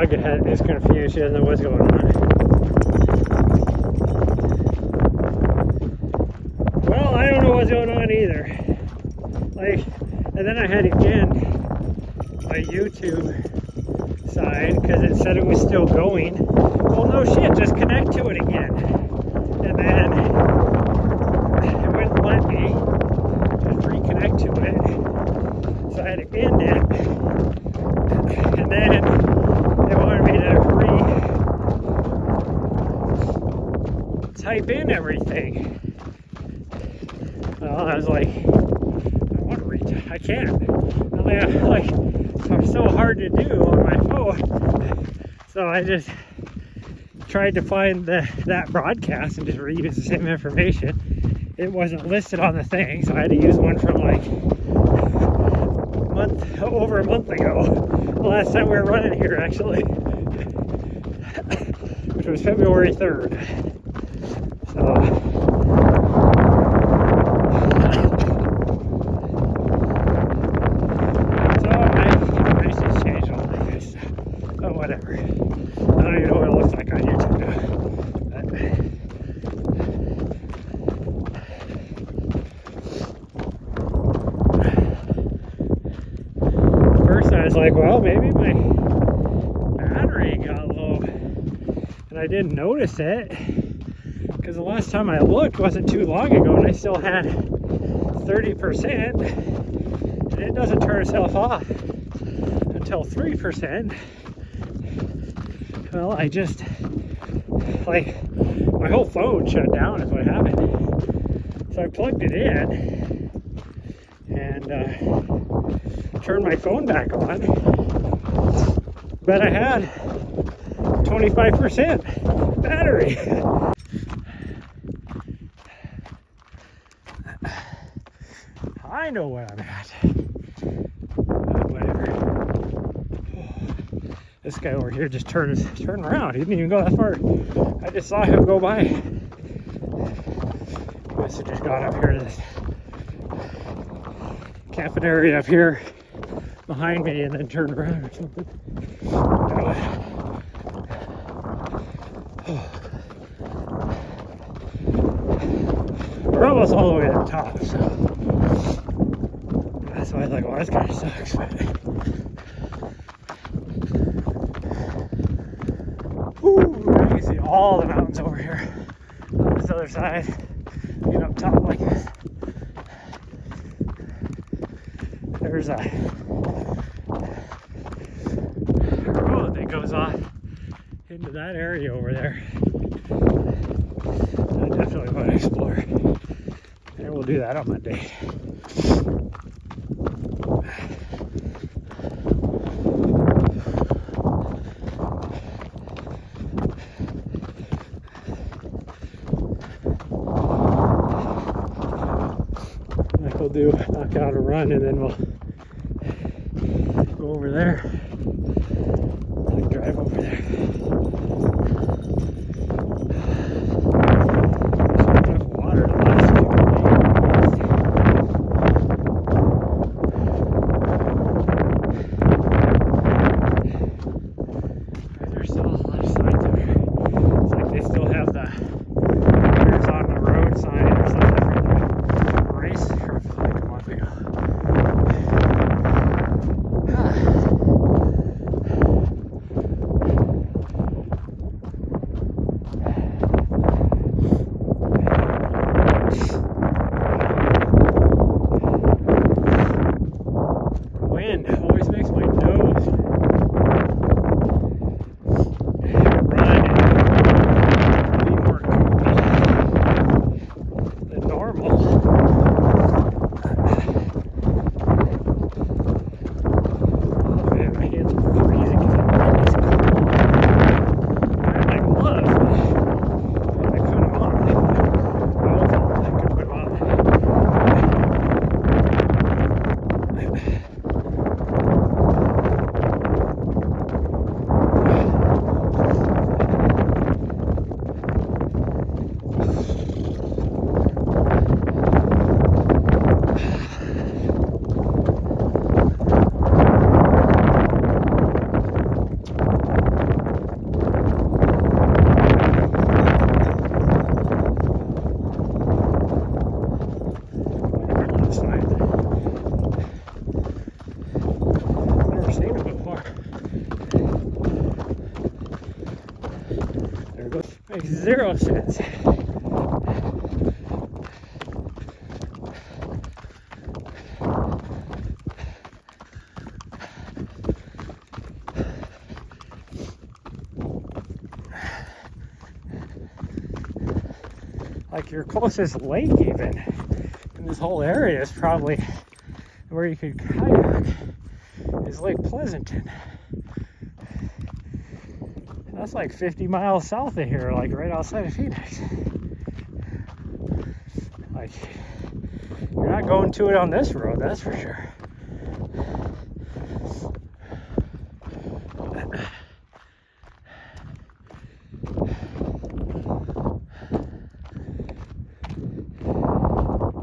dog is confused. She doesn't know what's going on. Well, I don't know what's going on either. Like, and then I had to end my YouTube side because it said it was still going. Well, no shit, just connect to it again. And then it wouldn't let me just reconnect to it. So I had to end it. And then they wanted me to type in everything. Well, I was like, I can't. I mean, like, it's so hard to do on my phone. So I just tried to find that broadcast and just reuse the same information. It wasn't listed on the thing, so I had to use one from like over a month ago. The last time we were running here, actually, which was February 3rd. So. Whatever. I don't even know what it looks like on YouTube now. First I was like, well, maybe my battery got low. And I didn't notice it because the last time I looked wasn't too long ago and I still had 30%. And it doesn't turn itself off until 3%. Well, I just, like, my whole phone shut down is what happened. So I plugged it in and turned my phone back on. But I had 25% battery. I know where I'm at. Whatever. This guy over here just turned around. He didn't even go that far. I just saw him go by. He must have just got up here to this camping area up here behind me and then turned around or something. We're almost all the way to the top, so that's why I was like, well, this kind of sucks. But you can see all the mountains over here on this other side, being up top like this. There's a road that goes off into that area over there. So I definitely want to explore. And we'll do that on Monday. We'll knock out a run and then we'll go over there. Like drive over there. There's enough water to last a few days. There's still a lot of signs over here. It's like they still have the "Here's on the road" sign or something for the race from like a month ago. 0 sense. Like your closest lake even in this whole area is probably where you could kayak is Lake Pleasanton. That's like 50 miles south of here, like right outside of Phoenix. Like, you're not going to it on this road, that's for sure.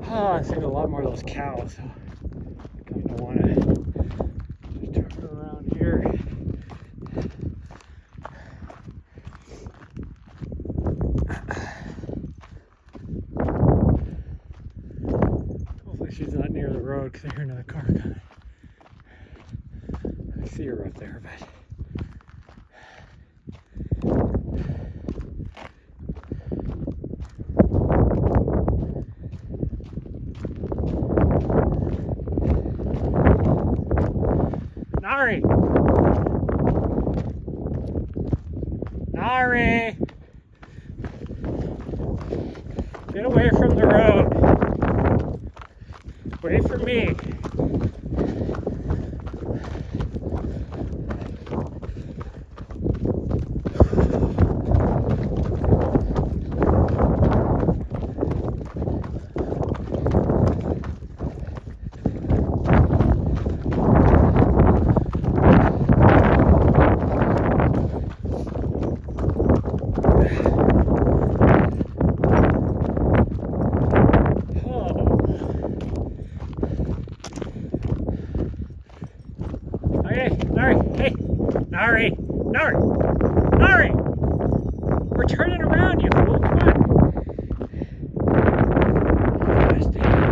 Oh, I've seen a lot more of those cows. So I kind of want to just turn around here. Hopefully she's not near the road because I hear another car coming. I see her up there, but Nari! Nari! Get away from the road. Wait for me. Nari! Nari! Nari! We're turning around, you fool. Come on. Gosh dang.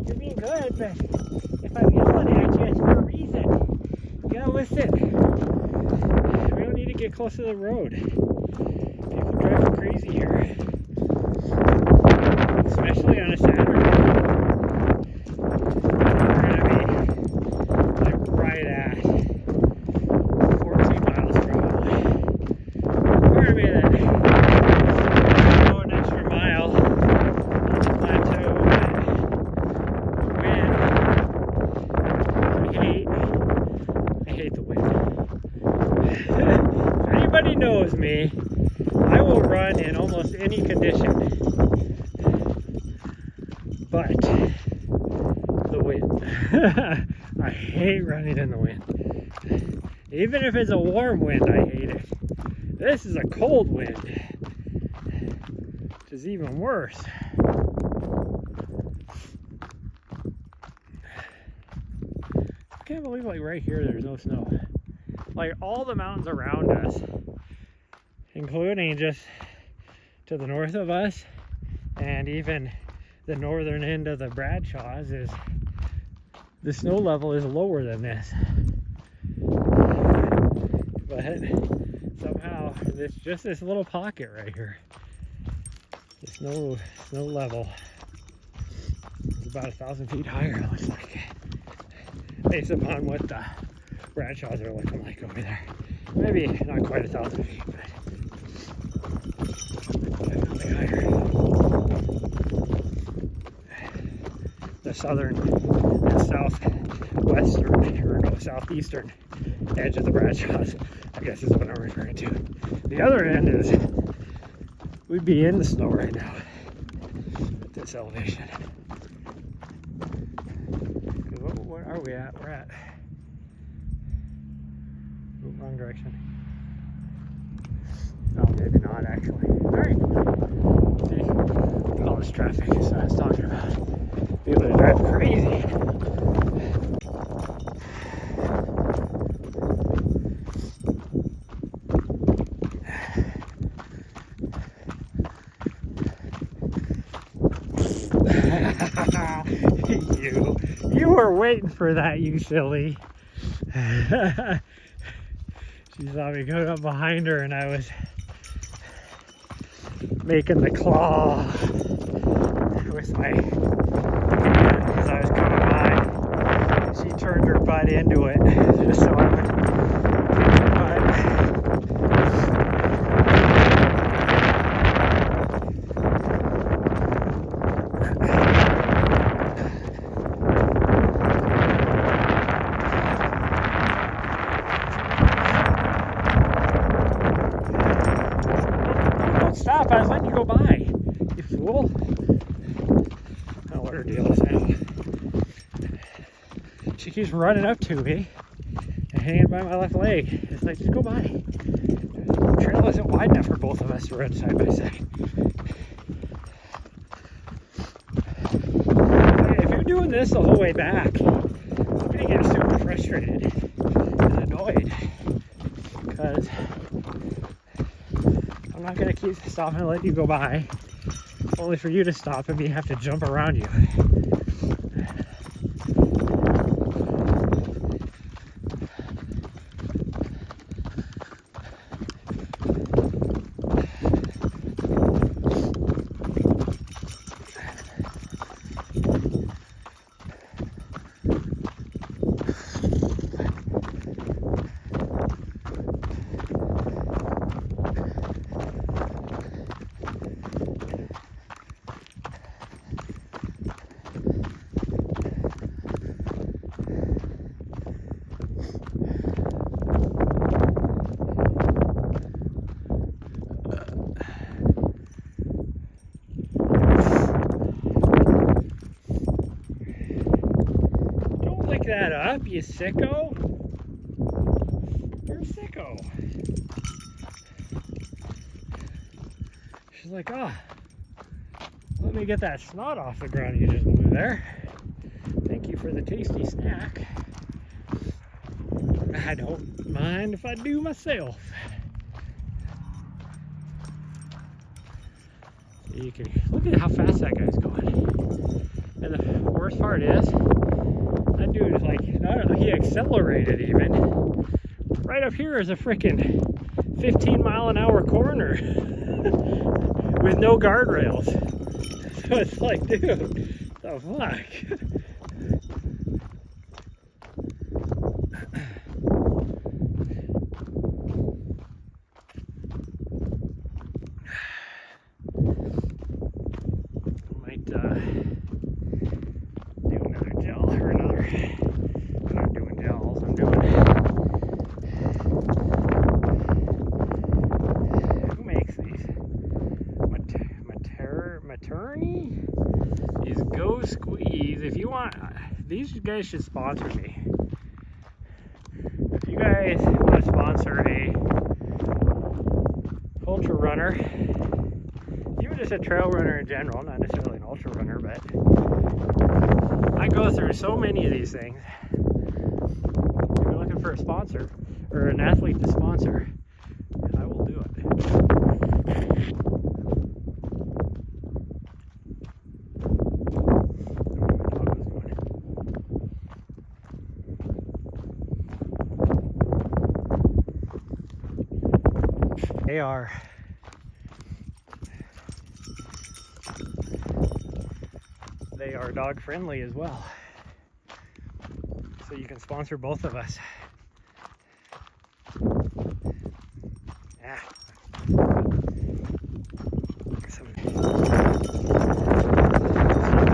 You're being good, but if I'm yelling at you, it's for a reason. You gotta listen. We don't need to get close to the road. People driving crazy here, especially on a Saturday. We're gonna be like right at 14 miles probably. We're gonna be go an extra mile on the plateau. I hate the wind. If anybody knows me, I will run in almost any condition, but the wind. I hate running in the wind. Even if it's a warm wind, I hate it. This is a cold wind, which is even worse. I can't believe, like, right here there's no snow. Like, all the mountains around us, including just to the north of us and even the northern end of the Bradshaws, is the snow level is lower than this. But somehow it's just this little pocket right here. The snow level is about 1,000 feet higher, it looks like, based upon what the Bradshaws are looking like over there. Maybe not quite 1,000 feet, but definitely higher. The southern and southwestern, or no, southeastern edge of the Bradshaws, I guess is what I'm referring to. The other end is, we'd be in the snow right now at this elevation. What are we at? We're at, wrong direction. No, maybe not actually. Alright. See, look at all this traffic is what I was talking about. People are driving crazy. were waiting for that, you silly. She saw me going up behind her and I was making the claw with my hand as I was coming by. She turned her butt into it just so I would stop, I was letting you go by, you fool. I don't know what her deal is now. She keeps running up to me and hanging by my left leg. It's like, just go by. The trail isn't wide enough for both of us to run side by side. If you're doing this the whole way back, I'm gonna get super frustrated and annoyed because I'm not going to keep stopping and let you go by, only for you to stop and me have to jump around you. That up, you sicko. You're a sicko. She's like, let me get that snot off the ground you just blew there. Thank you for the tasty snack. I don't mind if I do myself. You can look at how fast that guy's going. And the worst part is, that dude is like, he accelerated even. Right up here is a freaking 15-mile-an-hour corner with no guardrails. So it's like, dude, the fuck? Might do another gel or another. I'm not doing gels, I'm doing. Who makes these? Maternity? These Go Squeeze. If you want, these guys should sponsor me. If you guys want to sponsor a ultra runner, even just a trail runner in general, not necessarily an ultra runner, but I go through so many of these things. If you're looking for a sponsor or an athlete to sponsor, I will do it. They are dog friendly as well, so you can sponsor both of us. Yeah.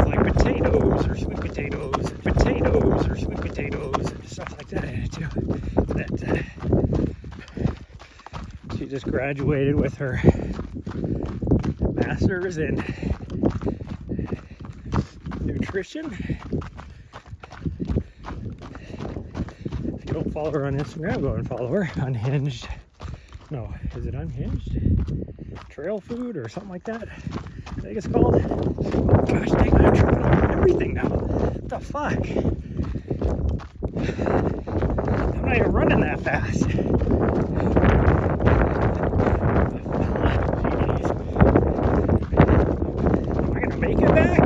Like potatoes or sweet potatoes, potatoes or sweet potatoes, stuff like that in it too. That she just graduated with her master's in nutrition. If you don't follow her on Instagram, go and follow her. Unhinged. No, is it Unhinged? Trail Food or something like that, I think it's called. Oh gosh, dang, I'm tripping over everything now. What the fuck? I'm not even running that fast. Am I gonna make it back?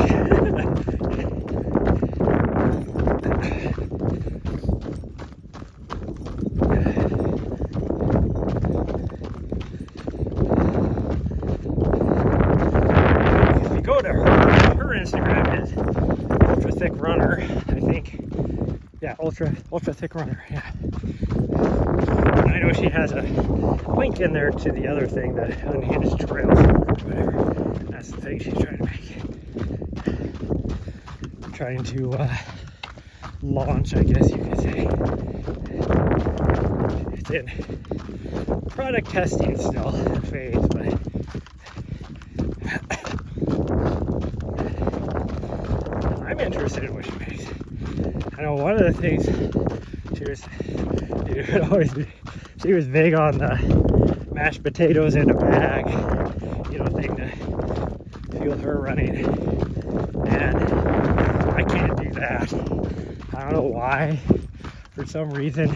Instagram is Ultra Thick Runner, I think. Yeah, ultra thick runner. Yeah. And I know she has a link in there to the other thing, the unhinged trail or whatever. That's the thing she's trying to make. Trying to launch, I guess you could say. It's in product testing still phase, but I'm interested in what she makes. I know one of the things she was big on the mashed potatoes in a bag, you know, thing to fuel her running, and I can't do that. I don't know why. For some reason,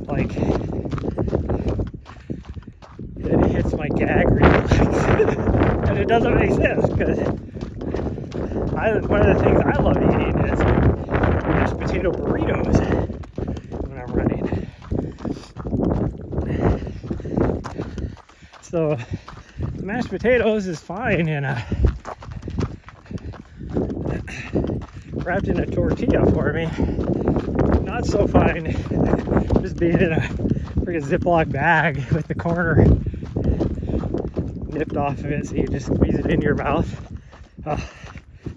like, it hits my gag reflex, and it doesn't make sense because one of the things I love eating is mashed potato burritos when I'm running. So mashed potatoes is fine and wrapped in a tortilla for me. Not so fine just being in a freaking Ziploc bag with the corner nipped off of it so you just squeeze it into your mouth. I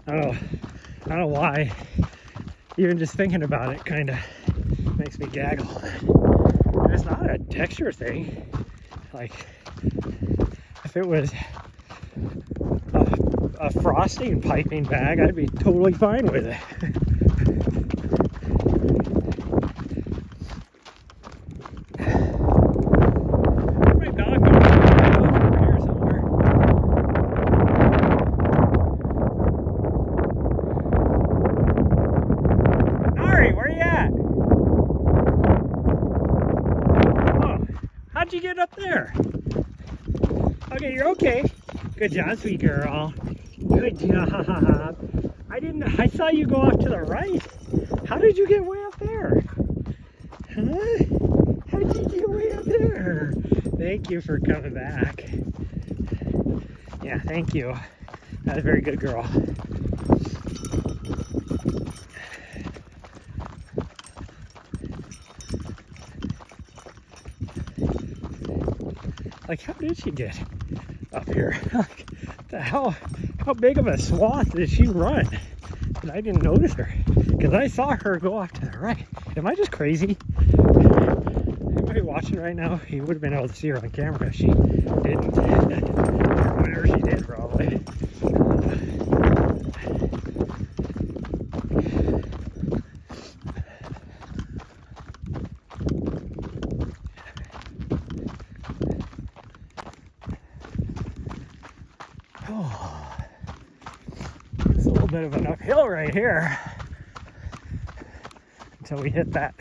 don't know why. Even just thinking about it kind of makes me gaggle. And it's not a texture thing. Like, if it was a frosting piping bag, I'd be totally fine with it. My dog over here somewhere. Ari, where you at? Oh, how'd you get up there? Okay, you're okay. Good job, sweet girl. Good job. I saw you go off to the right. How did you get way up there? Huh? How did you get way up there? Thank you for coming back. Yeah, thank you. That was a very good girl. Like, how did she get up here? How big of a swath did she run? And I didn't notice her because I saw her go off to the right. Am I just crazy? Anybody watching right now? You would have been able to see her on camera if she didn't. Or whatever she did, probably. Oh, it's a little bit of an uphill right here until we hit that,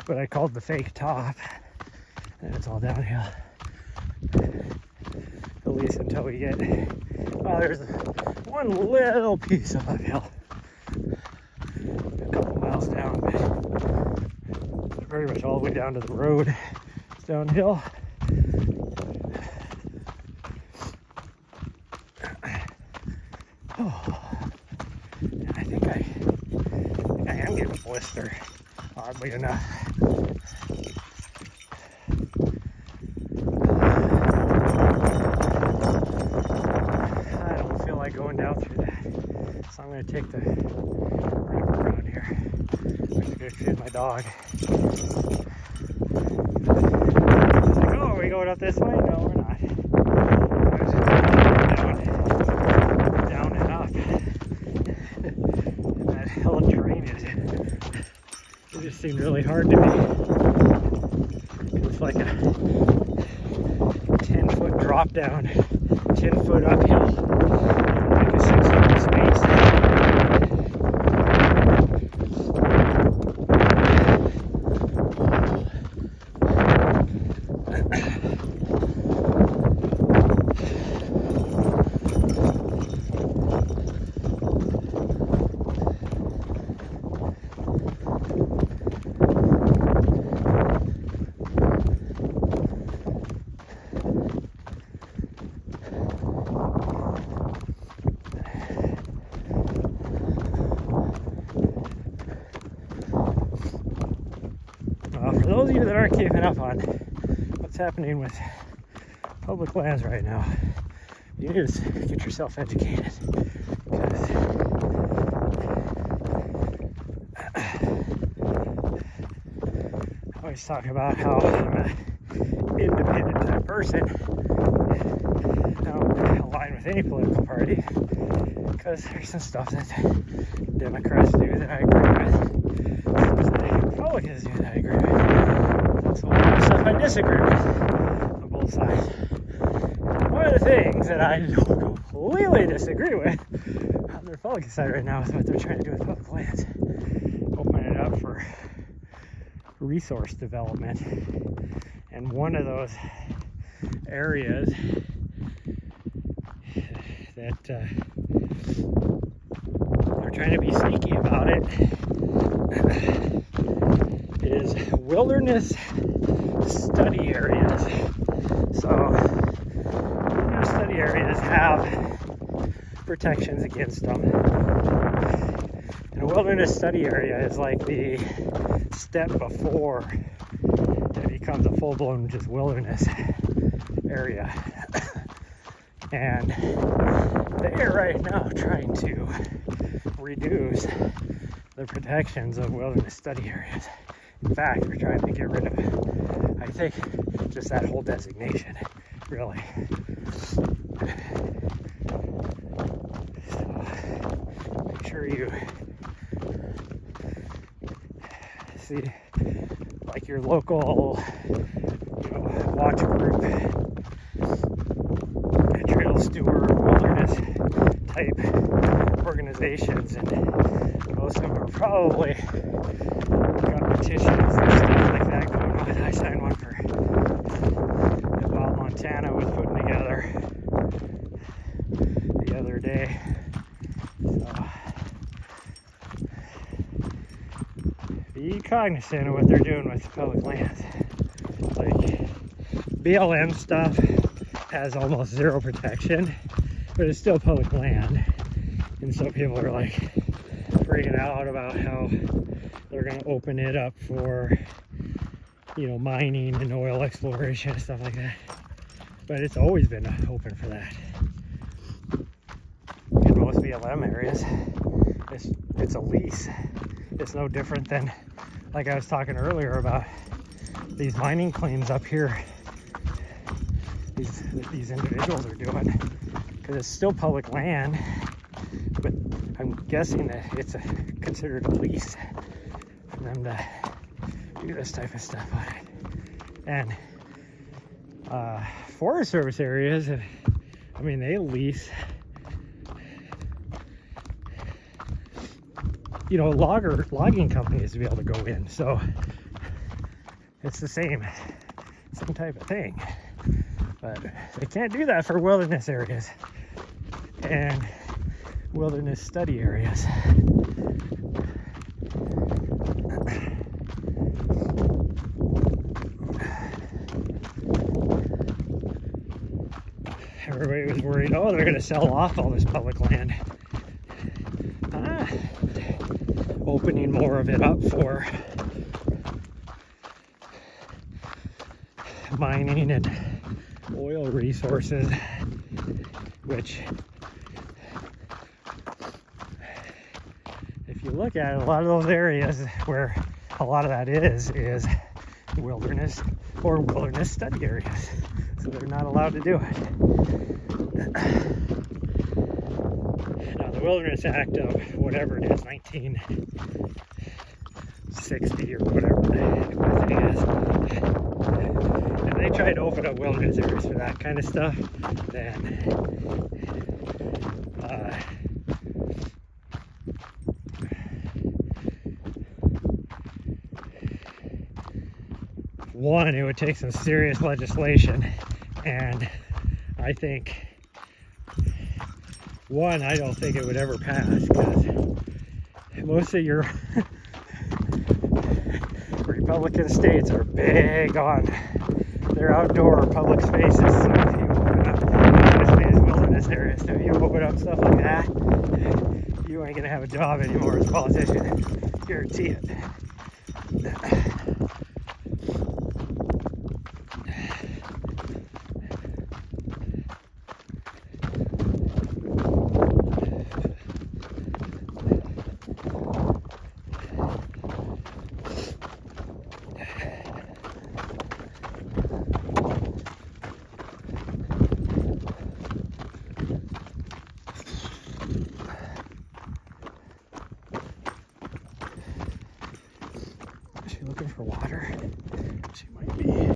what I called the fake top, and it's all downhill, at least until we get, oh, there's one little piece of uphill, a couple miles down, but pretty much all the way down to the road. It's downhill. Oh, I think I am getting a blister, oddly enough. I don't feel like going down through that, so I'm going to take the river around here. I'm just going to feed my dog. Like, oh, are we going up this way? No, we're not. It just seemed really hard to me. It's like a 10-foot drop down, 10-foot uphill, like a 6-foot space. aren't keeping up on what's happening with public lands right now, you need to get yourself educated, because I always talk about how I'm an independent type person. I don't align with any political party, because there's some stuff that Democrats do that I agree with, some that Republicans do that I agree with, so a lot of stuff I disagree with on both sides. One of the things that I don't completely disagree with on the Republican side right now is what they're trying to do with public lands, opening it up for resource development. And one of those areas that they're trying to be sneaky about it is wilderness study areas. So wilderness study areas have protections against them. And a wilderness study area is like the step before it becomes a full-blown just wilderness area. And they are right now trying to reduce the protections of wilderness study areas. In fact, we're trying to get rid of, I think, just that whole designation, really. So make sure you see, like, your local, watch group, trail steward, wilderness type organizations, and most of them are probably got petitions and stuff like that going on. I signed one for about Montana was putting together the other day. So be cognizant of what they're doing with public lands. Like BLM stuff has almost zero protection, but it's still public land. And so people are like freaking out about how they're going to open it up for, mining and oil exploration and stuff like that. But it's always been open for that. In most BLM areas, it's a lease. It's no different than, like I was talking earlier about these mining claims up here. These individuals are doing, because it's still public land, but I'm guessing that it's considered a lease for them to do this type of stuff on it. And Forest Service areas, they lease, logging companies to be able to go in. So it's the same type of thing. But they can't do that for wilderness areas and wilderness study areas. Everybody was worried, they're going to sell off all this public land. Opening more of it up for mining and oil resources, which, if you look at it, a lot of those areas where a lot of that is wilderness or wilderness study areas, so they're not allowed to do it. Now, the Wilderness Act of whatever it is, 1960 or whatever the thing is, if they try to open up wilderness areas for that kind of stuff, then one, it would take some serious legislation, and I don't think it would ever pass, because most of your Republican states are big on their outdoor public spaces. So if you open up, especially these wilderness areas, if you open up stuff like that, you ain't gonna have a job anymore as a politician. Guarantee it.